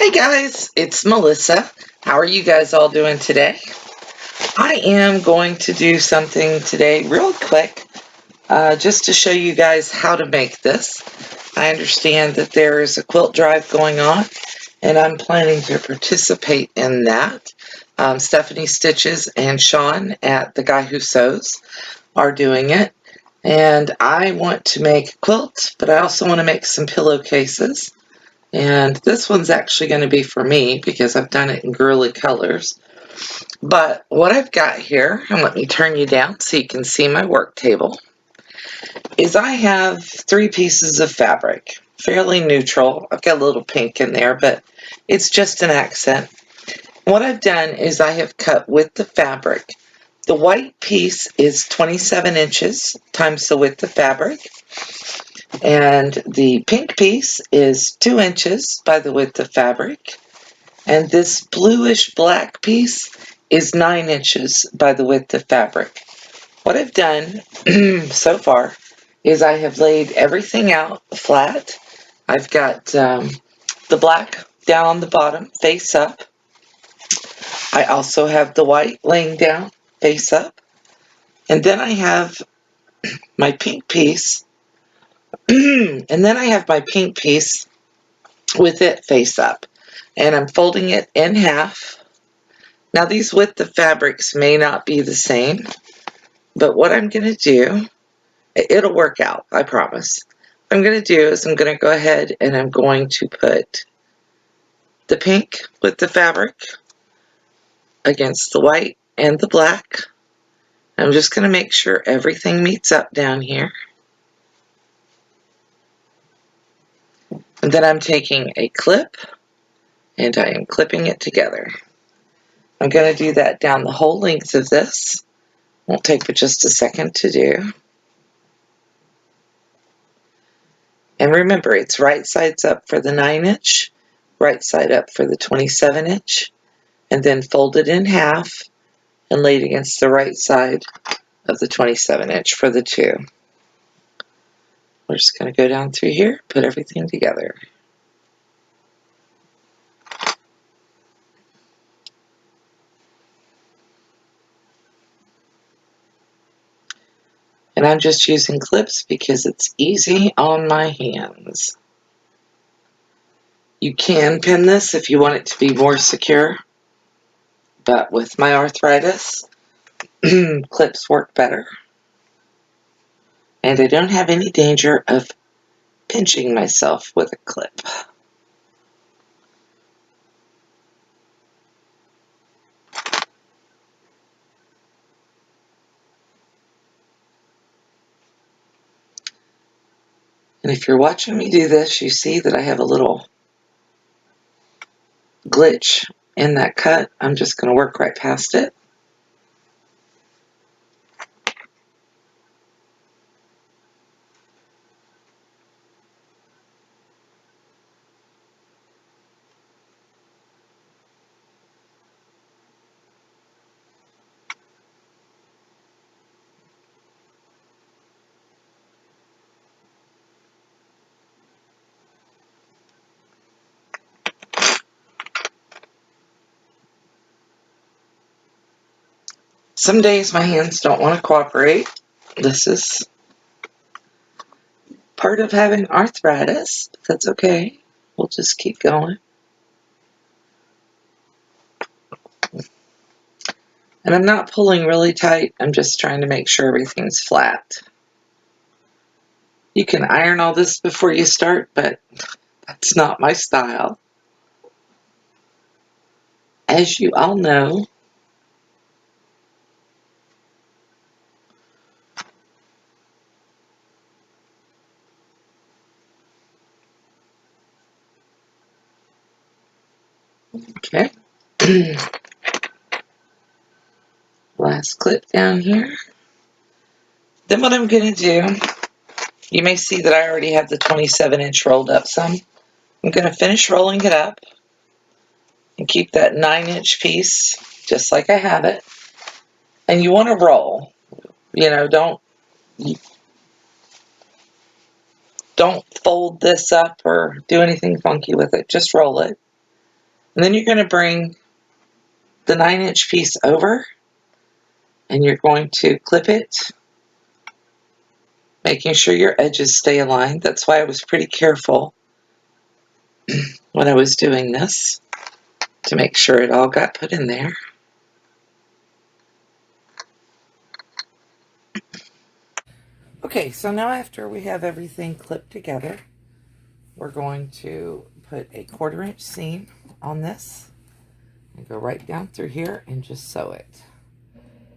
Hey guys, it's Melissa. How are you guys all doing today? I am going to do something today real quick just to show you guys how to make this. I understand that there is a quilt drive going on and I'm planning to participate in that. Stephanie Stitches and Sean at The Guy Who Sews are doing it. And I want to make a quilt, but I also want to make some pillowcases. And this one's actually going to be for me because I've done it in girly colors. But what I've got here, and let me turn you down so you can see my work table, is I have 3 pieces of fabric, fairly neutral. I've got a little pink in there, but it's just an accent. What I've done is I have cut with the fabric. The white piece is 27 inches times the width of fabric. And the pink piece is 2 inches by the width of fabric. And this bluish black piece is 9 inches by the width of fabric. What I've done so far is I have laid everything out flat. I've got the black down on the bottom, face up. I also have the white laying down, face up. And then I have my pink piece. And then I have my pink piece with it face up. And I'm folding it in half. Now these width of fabrics may not be the same, but what I'm going to do, it'll work out, I promise. What I'm going to do is I'm going to go ahead and I'm going to put the pink with the fabric against the white and the black. I'm just going to make sure everything meets up down here. And then I'm taking a clip and I am clipping it together. I'm going to do that down the whole length of this. Won't take but just a second to do. And remember, it's right sides up for the 9 inch, right side up for the 27 inch, and then fold it in half and laid against the right side of the 27 inch for the 2. We're just going to go down through here, put everything together. And I'm just using clips because it's easy on my hands. You can pin this if you want it to be more secure, but with my arthritis, clips work better. And I don't have any danger of pinching myself with a clip. And if you're watching me do this, you see that I have a little glitch in that cut. I'm just going to work right past it. Some days my hands don't want to cooperate. This is part of having arthritis. That's okay. We'll just keep going. And I'm not pulling really tight. I'm just trying to make sure everything's flat. You can iron all this before you start, but that's not my style. As you all know, okay. Last clip down here. Then what I'm going to do, you may see that I already have the 27 inch rolled up some. I'm going to finish rolling it up and keep that 9 inch piece just like I have it. And you want to roll. You know, don't fold this up or do anything funky with it. Just roll it. And then you're going to bring the 9-inch piece over and you're going to clip it, making sure your edges stay aligned. That's why I was pretty careful when I was doing this to make sure it all got put in there. Okay, so now after we have everything clipped together, we're going to put a 1/4-inch seam on this and go right down through here and just sew it.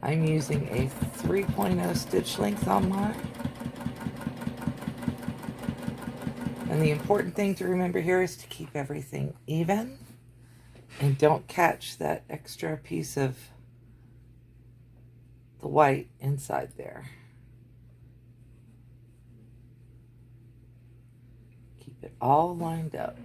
I'm using a 3.0 stitch length on mine. And the important thing to remember here is to keep everything even and don't catch that extra piece of the white inside there. Keep it all lined up.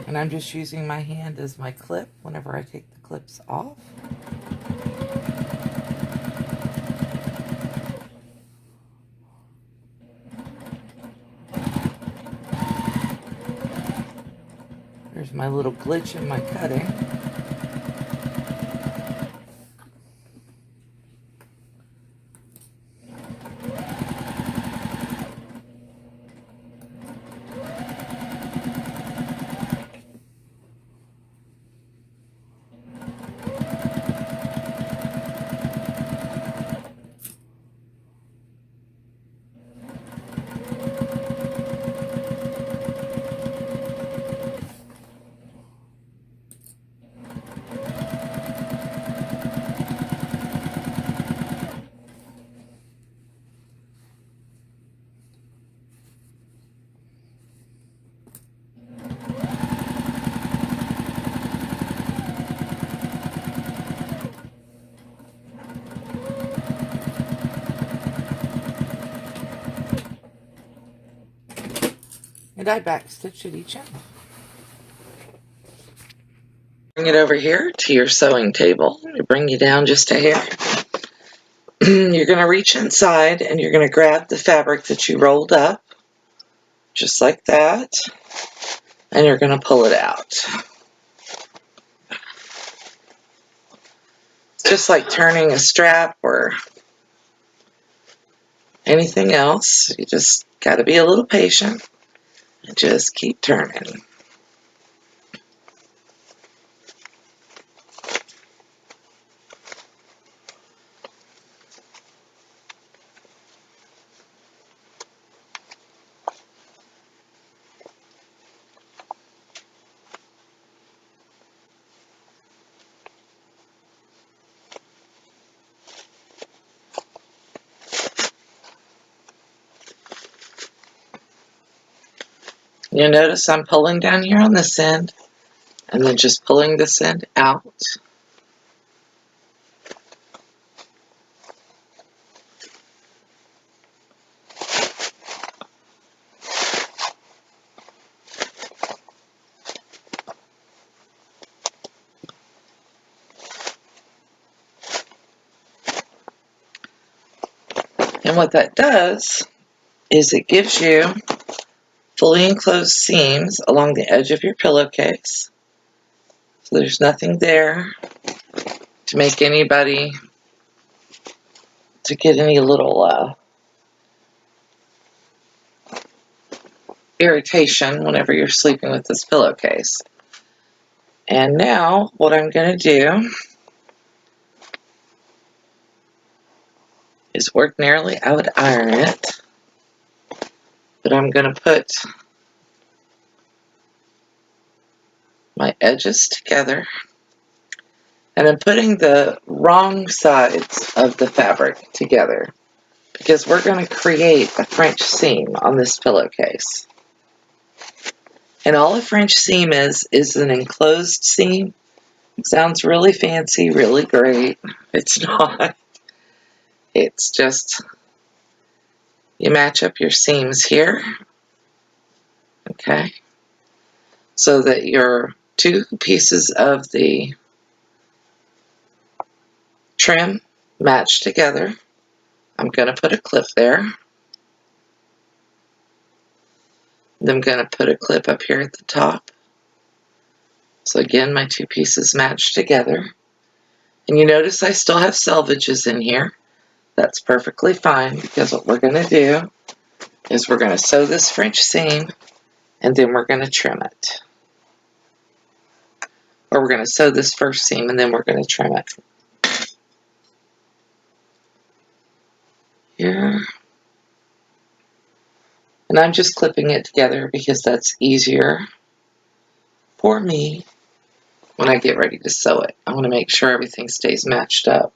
And I'm just using my hand as my clip whenever I take the clips off. There's my little glitch in my cutting. And I backstitch at each end. Bring it over here to your sewing table. Bring you down just a hair. You're going to reach inside and you're going to grab the fabric that you rolled up, just like that, and you're going to pull it out. Just like turning a strap or anything else, you just got to be a little patient and just keep turning. You'll notice I'm pulling down here on this end and then just pulling this end out. And what that does is it gives you fully enclosed seams along the edge of your pillowcase. So there's nothing there to make anybody, to get any little irritation whenever you're sleeping with this pillowcase. And now what I'm going to do is ordinarily I would iron it, but I'm going to put my edges together, and I'm putting the wrong sides of the fabric together because we're going to create a French seam on this pillowcase. And all a French seam is an enclosed seam. It sounds really fancy, really great. It's not. It's just, you match up your seams here, okay, so that your two pieces of the trim, match together. I'm going to put a clip there. Then I'm going to put a clip up here at the top. So again, my two pieces match together. And you notice I still have selvages in here. That's perfectly fine, because what we're going to do is we're going to sew this French seam, and then we're going to trim it. Or we're going to sew this first seam, and then we're going to trim it. Here. And I'm just clipping it together because that's easier for me when I get ready to sew it. I want to make sure everything stays matched up.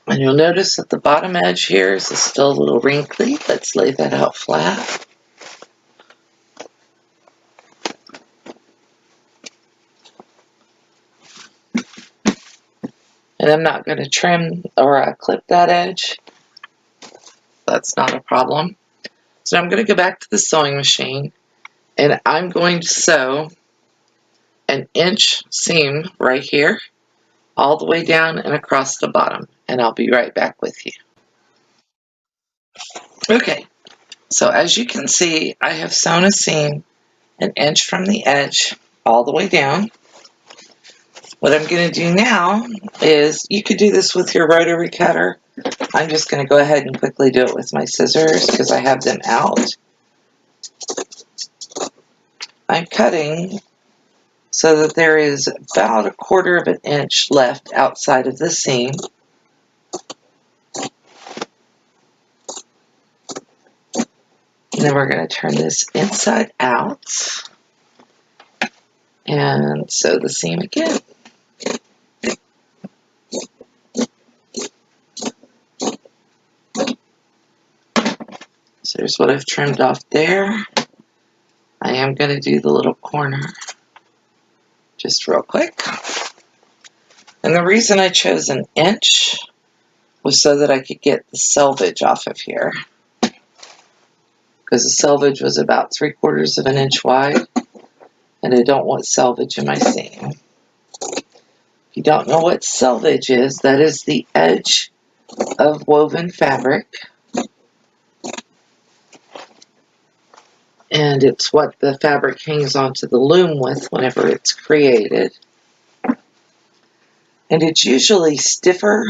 And you'll notice that the bottom edge here is still a little wrinkly. Let's lay that out flat. And I'm not going to trim or clip that edge. That's not a problem. So I'm going to go back to the sewing machine, and I'm going to sew an inch seam right here, all the way down and across the bottom. And I'll be right back with you. Okay, so as you can see, I have sewn a seam an inch from the edge all the way down. What I'm going to do now is, you could do this with your rotary cutter. I'm just going to go ahead and quickly do it with my scissors because I have them out. I'm cutting so that there is about 1/4 of an inch left outside of the seam. And then we're going to turn this inside out and sew the seam again. So there's what I've trimmed off there. I am going to do the little corner just real quick. And the reason I chose an inch was so that I could get the selvage off of here, because the selvage was about 3/4 of an inch wide, and I don't want selvage in my seam. If you don't know what selvage is, that is the edge of woven fabric, and it's what the fabric hangs onto the loom with whenever it's created. And it's usually stiffer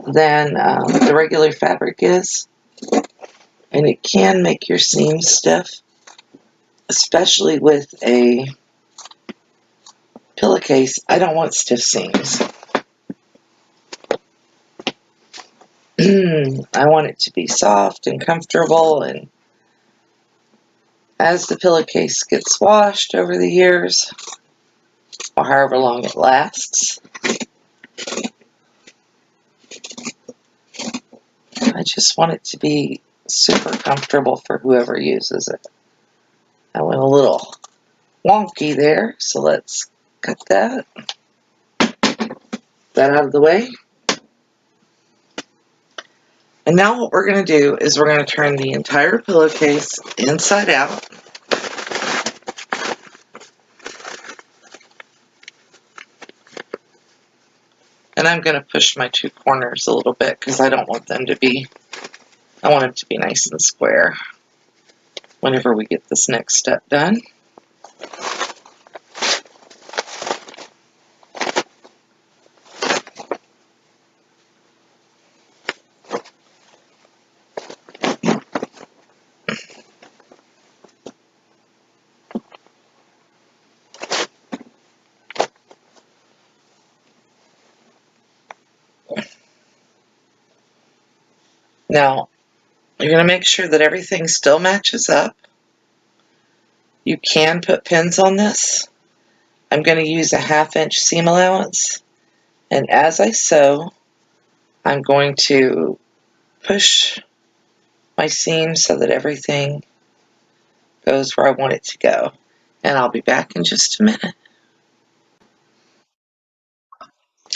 than the regular fabric is, and it can make your seam stiff, especially with a pillowcase. I don't want stiff seams. I want it to be soft and comfortable, and as the pillowcase gets washed over the years, or however long it lasts, I just want it to be super comfortable for whoever uses it. I went a little wonky there, so let's cut that out of the way. And now what we're going to do is we're going to turn the entire pillowcase inside out. And I'm going to push my two corners a little bit because I don't want them to be, I want them to be nice and square whenever we get this next step done. Now, you're going to make sure that everything still matches up. You can put pins on this. I'm going to use a 1/2 inch seam allowance, and as I sew, I'm going to push my seam so that everything goes where I want it to go. And I'll be back in just a minute.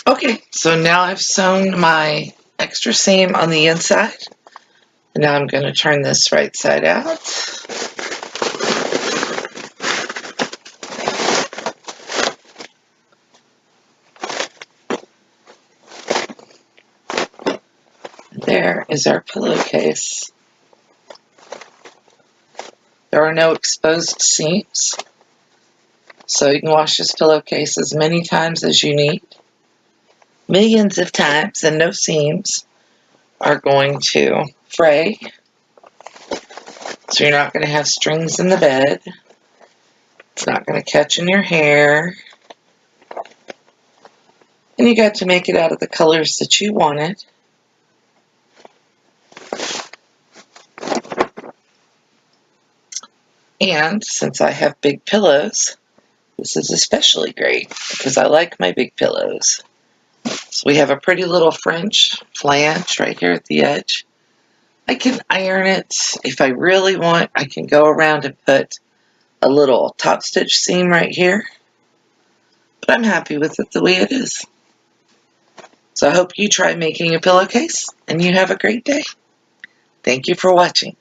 Okay, so now I've sewn my extra seam on the inside. And now I'm going to turn this right side out. there is our pillowcase. There are no exposed seams, so you can wash this pillowcase as many times as you need. Millions of times, and no seams are going to fray, so you're not going to have strings in the bed. It's not going to catch in your hair. And you got to make it out of the colors that you wanted. And since I have big pillows, this is especially great because I like my big pillows. So we have a pretty little French flange right here at the edge. I can iron it. If I really want, I can go around and put a little top stitch seam right here. But I'm happy with it the way it is. So I hope you try making a pillowcase and you have a great day. Thank you for watching.